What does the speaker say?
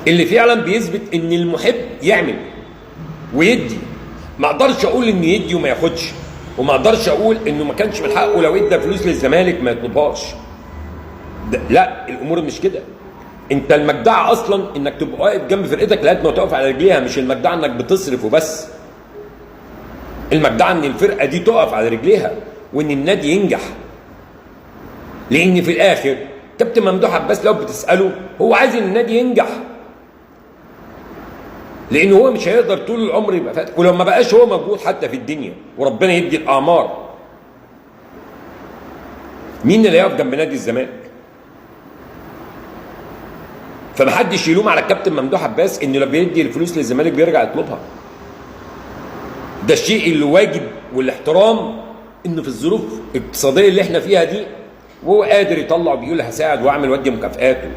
اللي فعلا بيثبت ان المحب يعمل ويدي. ما اقدرش اقول انه يدي وما ياخدش، وما اقدرش اقول انه ما كانش من حقه لو ادى فلوس للزمالك ما يطلبهاش. لا، الامور مش كده. انت المجدعه اصلا انك تبقى واقف جنب فرقتك لغايه ما تقف على رجليها، مش المجدعه انك بتصرف وبس. المجدعه ان الفرقه دي تقف على رجليها وان النادي ينجح. لان في الاخر كابتن ممدوح عباس لو بتساله هو عايز ان النادي ينجح، لان هو مش هيقدر طول العمر يبقى فاتح، ولو ما بقاش هو موجود حتى في الدنيا وربنا يدي الاعمار، مين اللي هيقف جنب نادي الزمالك؟ فمحدش يلوم على الكابتن ممدوح عباس انه لما بيدي الفلوس للزمالك بيرجع يطلبها. ده الشيء اللي واجب والاحترام انه في الظروف الاقتصاديه اللي احنا فيها دي وهو قادر يطلع وبيقول هساعد واعمل وادي مكافآته.